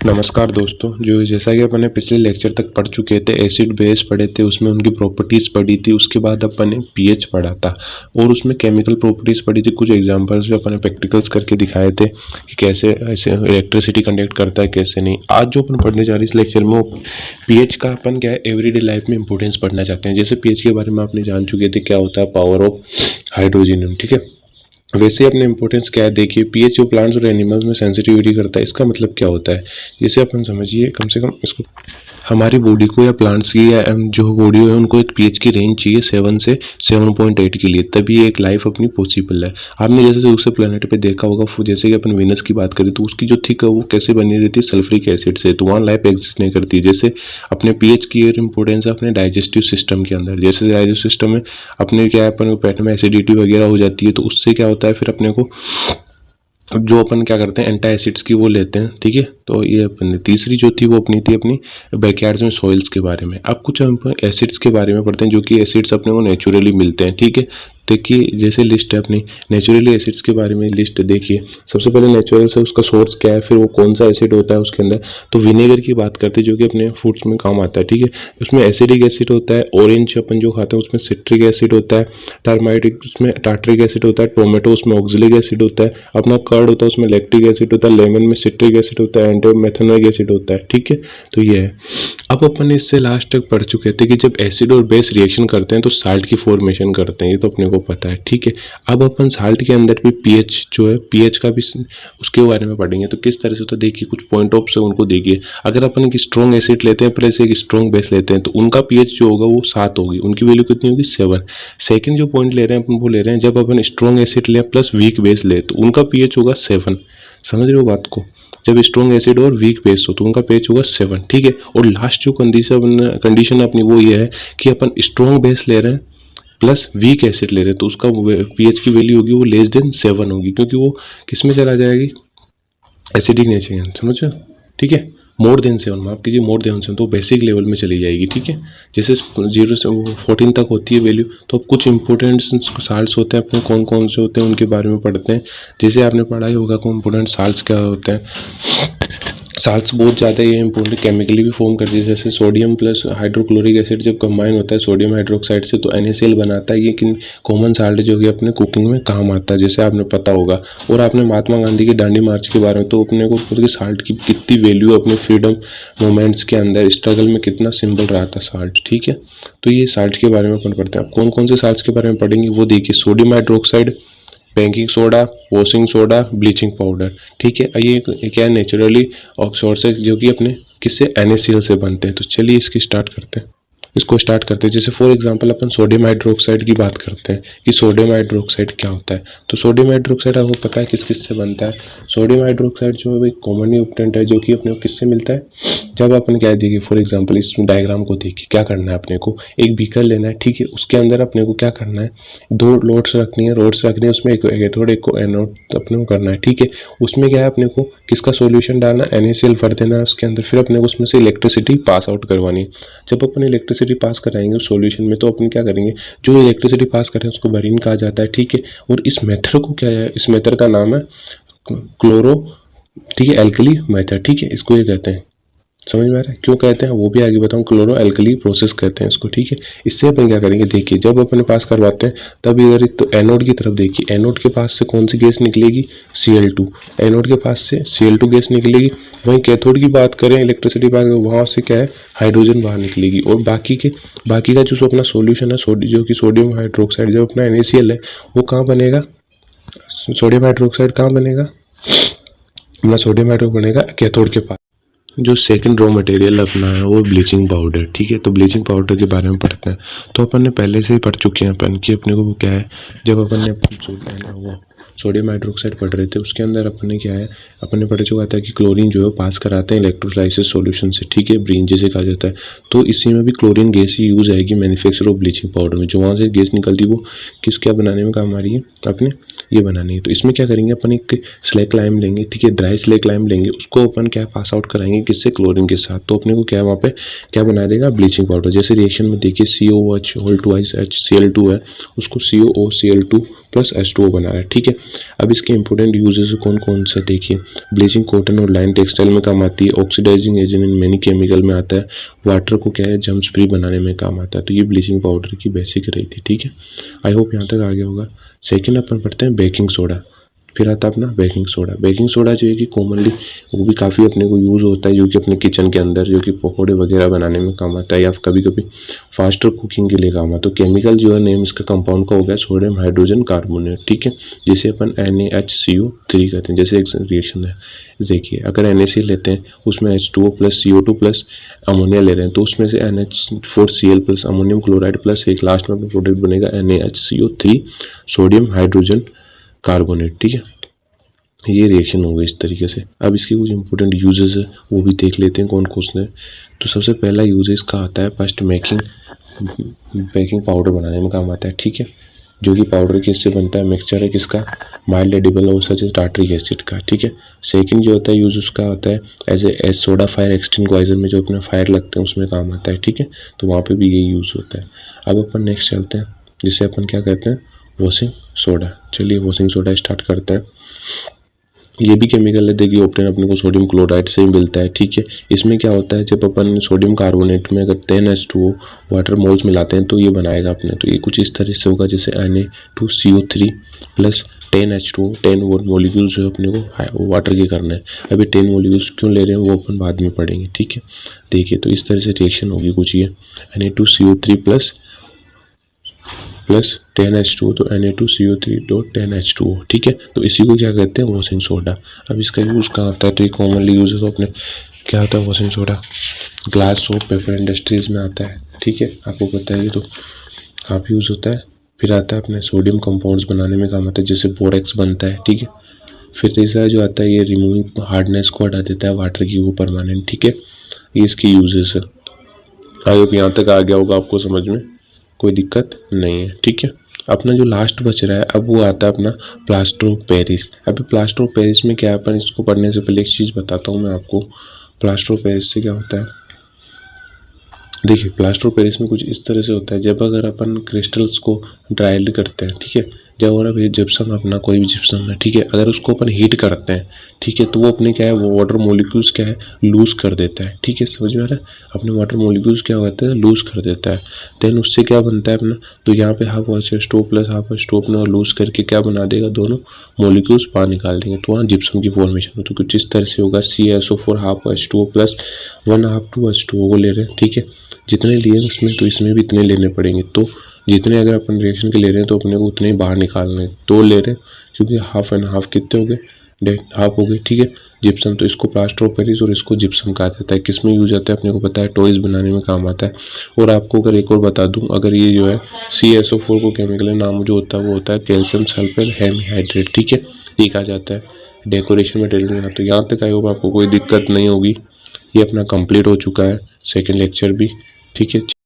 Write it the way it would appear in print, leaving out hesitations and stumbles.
नमस्कार दोस्तों। जैसा कि अपन ने पिछले लेक्चर तक पढ़ चुके थे, एसिड बेस पढ़े थे, उसमें उनकी प्रॉपर्टीज़ पढ़ी थी। उसके बाद अपन ने पीएच पढ़ा था और उसमें केमिकल प्रॉपर्टीज़ पढ़ी थी। कुछ एग्जांपल्स भी अपन ने प्रैक्टिकल्स करके दिखाए थे कि कैसे ऐसे इलेक्ट्रिसिटी कंडक्ट करता है, कैसे नहीं। आज जो अपन पढ़ने जा रहे हैं इस लेक्चर में, वो पीएच का अपन क्या है एवरीडे लाइफ में इंपॉर्टेंस पढ़ना चाहते हैं। जैसे पीएच के बारे में आपने जान चुके थे, क्या होता है पावर ऑफ हाइड्रोजन, ठीक है। वैसे अपने इंपॉर्टेंस क्या है देखिए, पीएच जो प्लांट्स और एनिमल्स में सेंसिटिविटी करता है, इसका मतलब क्या होता है। जैसे अपन समझिए, कम से कम इसको हमारी बॉडी को या प्लांट्स की या जो बॉडी है उनको एक पीएच की रेंज चाहिए 7 से 7.8 के लिए, तभी एक लाइफ अपनी पॉसिबल है। आपने जैसे दूसरे प्लेनेट पे देखा होगा, जैसे कि अपन वीनस की बात करें तो उसकी जो थिक है वो कैसे बनी रहती है, सल्फ्रिक एसिड से, तो वहाँ लाइफ एग्जिस्ट नहीं करती। जैसे अपने पीएच की इंपॉर्टेंस है अपने डाइजेस्टिव सिस्टम के अंदर। जैसे डाइजेस्टिव सिस्टम में अपने क्या है, अपन पेट में एसिडिटी वगैरह हो जाती है, तो उससे क्या होता है फिर अपने को जो अपन क्या करते हैं एंटी एसिड्स की वो लेते हैं, ठीक है। तो ये अपन ने तीसरी जो थी वो अपनी थी अपनी बैकयार्ड्स में सॉइल्स के बारे में। अब कुछ हम एसिड्स के बारे में पढ़ते हैं, जो कि एसिड्स अपने को नेचुरली मिलते हैं, ठीक है। देखिए जैसे लिस्ट है अपनी नेचुरली एसिड्स के बारे में, लिस्ट देखिए। सबसे पहले नेचुरल से उसका सोर्स क्या है, फिर वो कौन सा एसिड होता है उसके अंदर। तो विनेगर की बात करते हैं, जो कि अपने फूड्स में काम आता है, ठीक है। उसमें एसिडिक एसिड होता है, ऑरेंज अपन जो खाते हैं उसमें सिट्रिक एसिड होता है, टर्माइटिक उसमें टार्ट्रिक एसिड होता है, टोमेटो उसमें ऑक्जेलिक एसिड होता है, अपना कर्ड होता है उसमें लैक्टिक एसिड होता है, लेमन में सिट्रिक एसिड होता है, एंड मेथनोइक एसिड होता है, ठीक है। तो ये है। अब अपन इससे लास्ट तक पढ़ चुके थे कि जब एसिड और बेस रिएक्शन करते हैं तो साल्ट की फॉर्मेशन करते हैं, ये तो अपने को पता है, ठीक है। अब अपन साल्ट के अंदर भी पीएच जो है, पीएच का भी उसके बारे में पढ़ेंगे। तो किस तरह से, तो देखिए कुछ पॉइंट ऑफ से उनको देखिए। अगर अपन एक स्ट्रॉन्ग एसिड लेते हैं प्लस एक स्ट्रॉन्ग बेस लेते हैं तो उनका पीएच जो होगा वो 7 होगी, उनकी वैल्यू कितनी होगी 7। सेकंड जो पॉइंट ले रहे हैं अपन वो ले रहे हैं, जब अपन स्ट्रॉन्ग एसिड ले प्लस वीक बेस ले तो उनका पीएच होगा 7। समझ रहे हो बात को। जब स्ट्रॉन्ग एसिड और वीक बेस हो तो उनका पीएच होगा 7, ठीक है। और लास्ट जो कंडीशन अपनी वो ये है कि अपन स्ट्रॉन्ग बेस ले रहे हैं प्लस वीक एसिड ले रहे हैं तो उसका पीएच की वैल्यू होगी वो लेस देन 7 होगी, क्योंकि वो किस में चला जाएगी, एसिडिक नेचर में, समझो, ठीक है। मोर देन 7, माफ कीजिए, मोर देन 7 तो बेसिक लेवल में चली जाएगी, ठीक है। जैसे 0 से 14 तक होती है वैल्यू। तो अब कुछ इंपॉर्टेंट साल्ट्स होते हैं अपने, कौन कौन से होते हैं उनके बारे में पढ़ते हैं। जैसे आपने पढ़ा ही होगा कौन इंपॉर्टेंट साल्ट्स क्या होते हैं। साल्ट्स बहुत ज़्यादा ये इंपॉर्टेंट केमिकली भी फॉर्म करती है। जैसे सोडियम प्लस हाइड्रोक्लोरिक एसिड जब कंबाइन होता है सोडियम हाइड्रोक्साइड से तो NaCl बनाता है। ये कि कॉमन साल्ट जो कि अपने कुकिंग में काम आता है, जैसे आपने पता होगा। और आपने महात्मा गांधी की दांडी मार्च के बारे में, तो अपने को खुद के साल्ट की कितनी वैल्यू अपने फ्रीडम मूवमेंट्स के अंदर स्ट्रगल में कितना सिंबल रहा था साल्ट, ठीक है। तो ये साल्ट के बारे में अपन पढ़ते हैं। अब कौन कौन से साल्ट के बारे में पढ़ेंगे वो देखिए। Sodium hydroxide, baking soda, washing soda, bleaching powder, ठीक है। ये क्या है, नेचुरली सोर्स है जो कि अपने किससे, NaCl से बनते हैं। तो चलिए इसको स्टार्ट करते हैं। जैसे for example upon sodium hydroxide की बात करते हैं कि सोडियम हाइड्रोक्साइड क्या होता है। तो सोडियम हाइड्रोक्साइड आपको पता है किस किस से बनता है। सोडियम हाइड्रोक्साइड जो है वो एक कॉमनली ऑब्टेन्ड है, जो कि अपने को किससे मिलता है, जब अपन क्या देखिए फॉर एग्जांपल इस डायग्राम को देखिए, क्या करना है अपने को, एक बीकर लेना है, ठीक है। उसके अंदर अपने को क्या करना है, 2 रोड्स रखनी है, उसमें एक एथोड एक को एनोड अपने को करना है, ठीक है। उसमें क्या है अपने को किसका सॉल्यूशन डालना, NaCl भर देना है उसके अंदर। फिर अपने को उसमें से इलेक्ट्रिसिटी पास आउट करवानी है। जब अपन इलेक्ट्रिसिटी पास कराएंगे उस सॉल्यूशन में तो अपन क्या करेंगे, जो इलेक्ट्रिसिटी पास करें उसको बरीन कहा जाता है, ठीक है। और इस मेथड को क्या है, इस मेथड का नाम है क्लोरो, ठीक है, एल्कली मेथड, ठीक है। इसको ये कहते हैं, समझ में आ रहा है क्यों कहते हैं वो भी आगे बताऊं। क्लोरो एल्कली प्रोसेस कहते हैं इसको, ठीक है। इससे अपन क्या करेंगे देखिए, जब अपन पास करवाते हैं तब इधर तो एनोड की तरफ देखिए, एनोड के पास से कौन सी गैस निकलेगी, Cl2। एनोड के पास से Cl2 गैस निकलेगी। वहीं कैथोड की बात करें, इलेक्ट्रिसिटी पास वहाँ से क्या है, हाइड्रोजन बाहर निकलेगी। और बाकी का जो अपना सोल्यूशन है जो कि सोडियम हाइड्रोक्साइड, जो अपना NaCl है वो कहाँ बनेगा, सोडियम हाइड्रोक्साइड कहाँ बनेगा, अपना सोडियम हाइड्रोक्साइड बनेगा कैथोड के पास। जो सेकंड रॉ मटेरियल अपना है वो ब्लीचिंग पाउडर, ठीक है। तो ब्लीचिंग पाउडर के बारे में पढ़ते हैं। तो अपन ने पहले से ही पढ़ चुके हैं अपन कि अपने को वो क्या है, जब अपन ने वो सोडियम हाइड्रोक्साइड पढ़ रहे थे उसके अंदर अपन ने क्या है, अपन ने पढ़ चुका था कि क्लोरीन जो है पास कराते हैं इलेक्ट्रोलाइसिस सॉल्यूशन से, ठीक है, ब्रीन जिसे कहा जाता है। तो इसी में भी क्लोरीन गैस ही यूज आएगी मैन्युफैक्चर ऑफ ब्लीचिंग पाउडर में। जो वहाँ से गैस निकलती है वो किस क्या बनाने में काम आ रही है, अपने ये बनानी है। तो इसमें क्या करेंगे अपन, एक स्लैक लाइम लेंगे, ठीक है, ड्राई स्लैक लाइम लेंगे, उसको अपन क्या पास आउट कराएंगे किससे, क्लोरीन के साथ। तो अपने को क्या है वहाँ पे क्या बना देगा, ब्लीचिंग पाउडर। जैसे रिएक्शन में देखिए COOH2H Cl2 है, उसको COOCl2 प्लस H2O बना रहा है, ठीक है। अब इसके इंपॉर्टेंट यूजेस कौन कौन से देखिए, ब्लीचिंग कॉटन और लाइन टेक्सटाइल में काम आती है, oxidising agent in many chemical में आता है, वाटर को क्या है जम्स फ्री बनाने में काम आता है। तो ये ब्लीचिंग पाउडर की बेसिक रही थी, ठीक है। आई होप यहाँ तक आ गया होगा। सेकेंड अपन पढ़ते हैं बेकिंग सोडा, फिर आता है अपना बेकिंग सोडा। बेकिंग सोडा जो है कि कॉमनली वो भी काफ़ी अपने को यूज़ होता है, जो कि अपने किचन के अंदर जो कि पकौड़े वगैरह बनाने में काम आता है, या कभी कभी फास्टर कुकिंग के लिए काम आता है। तो केमिकल जो है नेम इसका कंपाउंड का हो गया सोडियम हाइड्रोजन कार्बोनेट, ठीक है, जिसे अपन NaHCO3 कहते हैं। जैसे एक रिएक्शन है, देखिए अगर NaCl लेते हैं उसमें H2O plus CO2 plus ammonia ले रहे हैं, तो उसमें से NH4Cl plus ammonium chloride plus एक लास्ट में अपना प्रोडक्ट बनेगा NaHCO3 सोडियम हाइड्रोजन कार्बोनेट, ठीक है। ये रिएक्शन होगा इस तरीके से। अब इसके कुछ इंपॉर्टेंट यूजेस है वो भी देख लेते हैं कौन कौन से। तो सबसे पहला यूज इसका आता है फर्स्ट बेकिंग पाउडर बनाने में काम आता है, ठीक है, जो कि पाउडर किससे बनता है, मिक्सचर है किसका, माइल्ड एडिबल और सच टार्ट्रिक एसिड का, ठीक है। सेकंड जो होता है यूज उसका होता है एज सोडा फायर एक्सटिंग्विशर में जो अपने फायर लगते हैं उसमें काम आता है, ठीक है। तो वहाँ पे भी यही यूज होता है। अब अपन नेक्स्ट चलते हैं जिसे अपन क्या कहते हैं, वॉशिंग सोडा। चलिए वॉशिंग सोडा स्टार्ट करते हैं। ये भी केमिकल है, देखिए ऑप्टेन अपने को सोडियम क्लोराइड से ही मिलता है, ठीक है। इसमें क्या होता है, जब अपन सोडियम कार्बोनेट में अगर 10H2O वाटर मोल्स मिलाते हैं तो ये बनाएगा अपने। तो ये कुछ इस तरह से होगा जैसे Na2CO3 प्लस 10H2O, 10 मोलिक्यूल्स जो अपने को वाटर के करना है। अभी 10 मोलिक्यूल्स क्यों ले रहे हैं वो अपन बाद में पढ़ेंगे, ठीक है। देखिए तो इस तरह से रिएक्शन होगी कुछ ये Na2CO3 प्लस 10H2O, तो Na2CO3.10H2O, ठीक है। तो इसी को क्या कहते हैं, वॉशिंग सोडा। अब इसका यूज़ कहाँ होता है, तो ये कॉमनली यूज है तो अपने क्या होता है washing soda, glass soap paper industries में आता है, ठीक है, आपको पता है ये तो काफ़ी यूज़ होता है। फिर आता है अपने सोडियम कंपाउंड्स बनाने में काम आता है, जैसे बोरेक्स बनता है, ठीक है। फिर तीसरा जो आता है ये रिमूविंग हार्डनेस को हटा देता है वाटर की, वो परमानेंट, ठीक है। ये इसकी यूजेस है। आई होप यहाँ तक आ गया होगा आपको समझ में, कोई दिक्कत नहीं है, ठीक है। अपना जो लास्ट बच रहा है अब वो आता है अपना प्लास्टर ऑफ पेरिस। अभी प्लास्टर ऑफ पेरिस में क्या है, अपन इसको पढ़ने से पहले एक चीज़ बताता हूँ मैं आपको। प्लास्टर ऑफ पेरिस से क्या होता है, देखिए प्लास्टर ऑफ पेरिस में कुछ इस तरह से होता है, जब अगर अपन क्रिस्टल्स को ड्राइल्ड करते हैं, ठीक है, जब और अभी जिप्सम अपना कोई भी जिप्सम है, ठीक है, अगर उसको अपन हीट करते हैं, ठीक है, तो वो अपने क्या है वो वाटर मोलिक्यूल्स क्या है लूज कर देता है, ठीक है, समझ में आ रहा है। अपने वाटर मोलिक्यूल्स क्या होता है लूज कर देता है। देन उससे क्या बनता है अपना, तो यहाँ पे half H2O plus half H2O अपना लूज करके क्या बना देगा, दोनों मोलिक्यूल्स बाहर निकाल देंगे, तो वहाँ जिप्सम की फॉर्मेशन हो। तो कुछ इस तरह से होगा CaSO4 half H2O plus 1/2 2H2O को ले रहे हैं, ठीक है। जितने लिए उसमें तो इसमें भी इतने लेने पड़ेंगे, तो जितने अगर अपन रिएक्शन के ले रहे हैं तो अपने को उतने ही बाहर निकालने हैं, दो ले रहे हैं क्योंकि हाफ एंड हाफ कितने हो गए, डेढ़ हाफ हो गए, ठीक है। जिप्सम, तो इसको प्लास्टर ऑफ पेरिस और इसको जिप्सम कहा जाता है। किस में यूज आता है अपने को पता है, टॉयज बनाने में काम आता है। और आपको अगर एक और बता दूं, अगर ये जो है CaSO4 को केमिकल नाम जो होता है वो होता है कैल्शियम सल्फर हेमीहाइड्रेट, ठीक है, ये कहा जाता है डेकोरेशन मटेरियल में। तो यहाँ तक आई होप आपको कोई दिक्कत नहीं होगी। ये अपना कंप्लीट हो चुका है सेकेंड लेक्चर भी, ठीक है।